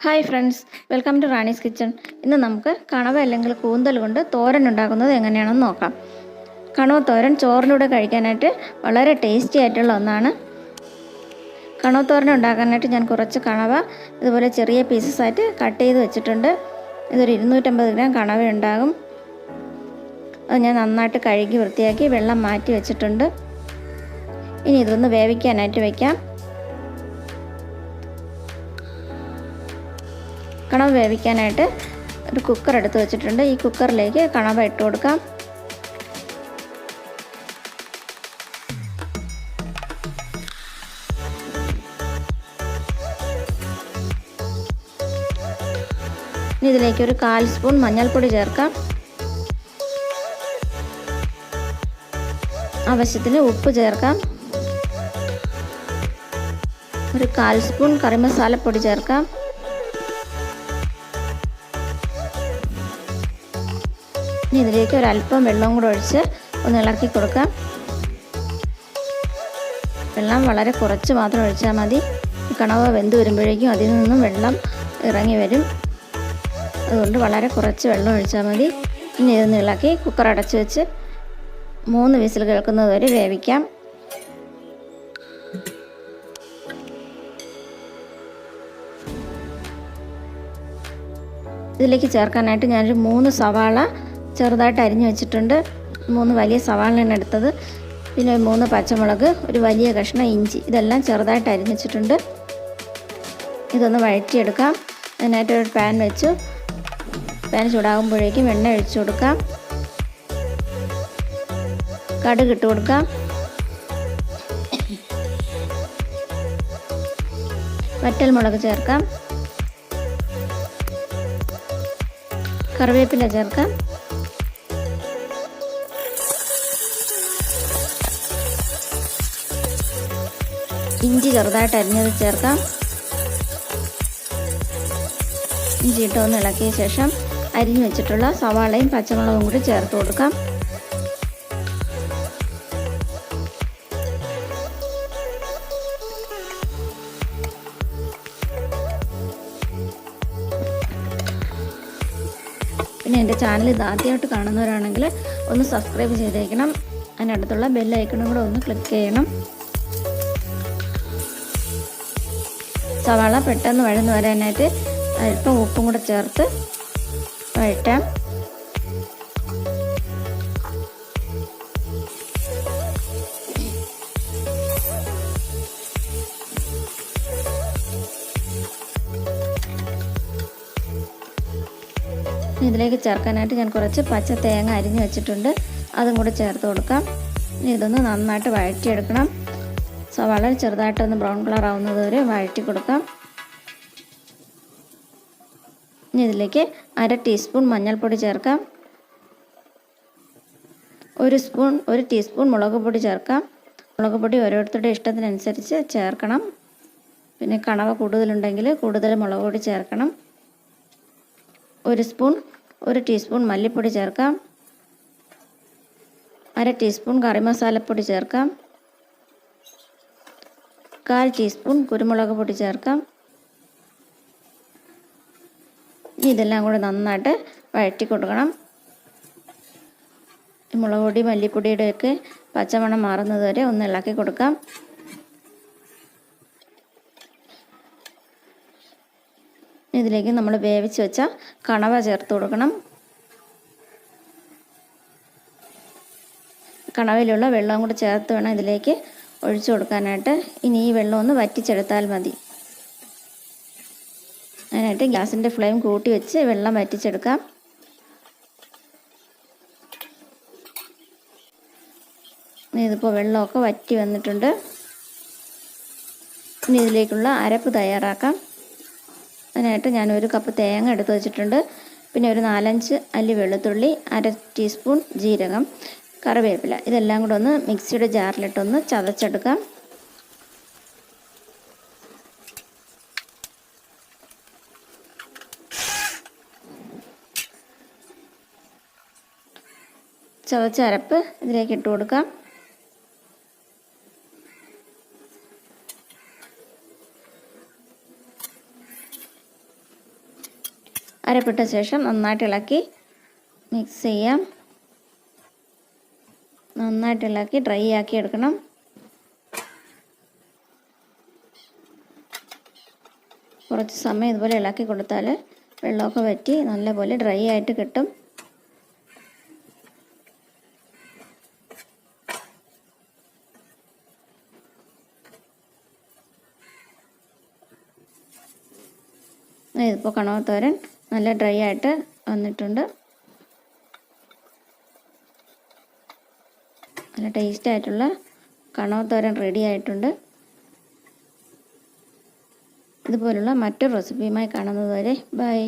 Hi friends, welcome to Rani's kitchen. ഇന്ന് നമുക്ക് കണവ അല്ലെങ്കിൽ കൂന്തൽ കൊണ്ട് തോരൻ ഉണ്ടാക്കുന്നത് എങ്ങനെയാണെന്ന് നോക്കാം. കണവ തോരൻ ചോറിലൂടെ കഴിക്കാനായിട്ട് വളരെ ടേസ്റ്റി ആയിട്ടുള്ള ഒന്നാണ്. കണവ തോരൻ ഉണ്ടാക്കാനായിട്ട് ഞാൻ കുറച്ച് കണവ ഇതുപോലെ ചെറിയ പീസസ് ആയിട്ട് കട്ട് ചെയ്ത് വെച്ചിട്ടുണ്ട്. ഇതൊരു 250 ഗ്രാം കണവ ഉണ്ടാകും. അത് ഞാൻ നന്നായിട്ട് കഴുകി വൃത്തിയാക്കി വെള്ളം മാറ്റി വെച്ചിട്ടുണ്ട്. ഇനി ഇതൊന്ന് വേവിക്കാനായിട്ട് വയ്ക്കാം. കണവ വേവിക്കാനായിട്ട് ഒരു കുക്കർ എടുത്ത് വെച്ചിട്ടുണ്ട്. ഈ കുക്കറിലേക്ക് കണവ ഇട്ട് കൊടുക്കാം. ഇനി ഇതിലേക്ക് ഒരു 1/4 സ്പൂൺ മഞ്ഞൾപ്പൊടി ചേർക്കാം. ആവശ്യത്തിന് ഉപ്പ് ചേർക്കാം. ഒരു 1/4 സ്പൂൺ കറി മസാലപ്പൊടി ചേർക്കാം. ഇനി ഇതിലേക്ക് ഒരല്പം വെള്ളവും കൂടെ ഒഴിച്ച് ഒന്ന് ഇളക്കി കൊടുക്കാം. വെള്ളം വളരെ കുറച്ച് മാത്രം ഒഴിച്ചാൽ മതി. കണവ വെന്ത് വരുമ്പോഴേക്കും അതിൽ നിന്നും വെള്ളം ഇറങ്ങി വരും. അതുകൊണ്ട് വളരെ കുറച്ച് വെള്ളം ഒഴിച്ചാൽ മതി. ഇനി ഇതൊന്ന് ഇളക്കി കുക്കർ അടച്ച് വെച്ച് 3 വിസിൽ കേൾക്കുന്നത് വരെ വേവിക്കാം. ഇതിലേക്ക് ചേർക്കാനായിട്ട് ഞാനൊരു 3 സവാള ചെറുതായിട്ട് അരിഞ്ഞു വെച്ചിട്ടുണ്ട്. 3 വലിയ സവാളയാണ് എടുത്തത്. പിന്നെ 3 പച്ചമുളക്, ഒരു വലിയ കഷ്ണം ഇഞ്ചി, ഇതെല്ലാം ചെറുതായിട്ട് അരിഞ്ഞു വെച്ചിട്ടുണ്ട്. ഇതൊന്ന് വഴറ്റിയെടുക്കാം. അതിനായിട്ട് ഒരു പാൻ വെച്ചു. പാൻ ചൂടാകുമ്പോഴേക്കും എണ്ണ ഒഴിച്ചു കൊടുക്കാം. കടുക് ഇട്ട് കൊടുക്കാം. വറ്റൽമുളക് ചേർക്കാം. കറിവേപ്പില ചേർക്കാം. ഇഞ്ചി ചെറുതായിട്ട് അരിഞ്ഞത് ചേർക്കാം. ഇഞ്ചി ഇട്ടൊന്ന് ഇളക്കിയ ശേഷം അരിഞ്ഞു വെച്ചിട്ടുള്ള സവാളയും പച്ചമുളകും കൂടി ചേർത്ത് കൊടുക്കാം. പിന്നെ എൻ്റെ ചാനൽ ഇത് ആദ്യമായിട്ട് കാണുന്നവരാണെങ്കിൽ ഒന്ന് സബ്സ്ക്രൈബ് ചെയ്തേക്കണം. അതിനടുത്തുള്ള ബെൽ ഐക്കണും കൂടെ ഒന്ന് ക്ലിക്ക് ചെയ്യണം. സവാള പെട്ടെന്ന് വഴന്ന് വരാനായിട്ട് അല്പം ഉപ്പും കൂടെ ചേർത്ത് വഴറ്റാം. ഇതിലേക്ക് ചേർക്കാനായിട്ട് ഞാൻ കുറച്ച് പച്ച തേങ്ങ അരിഞ്ഞ് വെച്ചിട്ടുണ്ട്. അതും കൂടെ ചേർത്ത് കൊടുക്കാം. ഇനി ഇതൊന്ന് നന്നായിട്ട് വഴറ്റിയെടുക്കണം. സവാള ചെറുതായിട്ടൊന്ന് ബ്രൗൺ കളർ ആവുന്നത് വരെ വഴറ്റി കൊടുക്കാം. ഇനി ഇതിലേക്ക് 1/2 ടീസ്പൂൺ മഞ്ഞൾപ്പൊടി ചേർക്കാം. 1 ടീസ്പൂൺ മുളക് പൊടി ചേർക്കാം. മുളക് പൊടി ഓരോരുത്തരുടെ ഇഷ്ടത്തിനനുസരിച്ച് ചേർക്കണം. പിന്നെ കണവ കൂടുതലുണ്ടെങ്കിൽ കൂടുതൽ മുളക് പൊടി ചേർക്കണം. 1 ടീസ്പൂൺ മല്ലിപ്പൊടി ചേർക്കാം. 1/2 ടീസ്പൂൺ കറി മസാലപ്പൊടി ചേർക്കാം. 1/4 ടീസ്പൂൺ കുരുമുളക് പൊടി ചേർക്കാം. ഇതെല്ലാം കൂടെ നന്നായിട്ട് വഴറ്റി കൊടുക്കണം. മുളക് പൊടി മല്ലിപ്പൊടിയുടെയൊക്കെ പച്ചമണം മാറുന്നത് വരെ ഒന്ന് ഇളക്കി കൊടുക്കാം. ഇതിലേക്ക് നമ്മൾ വേവിച്ച് വെച്ച കണവ ചേർത്ത് കൊടുക്കണം. കണവയിലുള്ള വെള്ളം കൂടെ ചേർത്ത് വേണം ഇതിലേക്ക് ഒഴിച്ചു കൊടുക്കാനായിട്ട്. ഇനി ഈ വെള്ളം ഒന്ന് വറ്റിച്ചെടുത്താൽ മതി. അതിനായിട്ട് ഗ്യാസിൻ്റെ ഫ്ലെയിം കൂട്ടി വെച്ച് വെള്ളം വറ്റിച്ചെടുക്കാം. ഇതിപ്പോൾ വെള്ളമൊക്കെ വറ്റി വന്നിട്ടുണ്ട്. ഇനി ഇതിലേക്കുള്ള അരപ്പ് തയ്യാറാക്കാം. അതിനായിട്ട് ഞാൻ 1 കപ്പ് തേങ്ങ എടുത്ത് വെച്ചിട്ടുണ്ട്. പിന്നെ ഒരു 4-5 അല്ലി വെളുത്തുള്ളി, 1/2 ടീസ്പൂൺ ജീരകം, കറിവേപ്പില, ഇതെല്ലാം കൂടെ ഒന്ന് മിക്സിയുടെ ജാറിലിട്ടൊന്ന് ചതച്ചെടുക്കാം. ചതച്ച അരപ്പ് ഇതിലേക്ക് ഇട്ട് കൊടുക്കാം. അരപ്പിട്ട ശേഷം നന്നായിട്ട് ഇളക്കി മിക്സ് ചെയ്യാം. നന്നായിട്ട് ഇളക്കി ഡ്രൈ ആക്കി എടുക്കണം. കുറച്ച് സമയം ഇതുപോലെ ഇളക്കി കൊടുത്താൽ വെള്ളമൊക്കെ വറ്റി നല്ലപോലെ ഡ്രൈ ആയിട്ട് കിട്ടും. ഇതിപ്പോൾ കണവ തോരൻ നല്ല ഡ്രൈ ആയിട്ട് വന്നിട്ടുണ്ട്. നല്ല ടേസ്റ്റ് ആയിട്ടുള്ള കണവ തോരൻ റെഡി ആയിട്ടുണ്ട്. ഇതുപോലുള്ള മറ്റൊരു റെസിപ്പിയുമായി കാണുന്നത് വരെ ബൈ.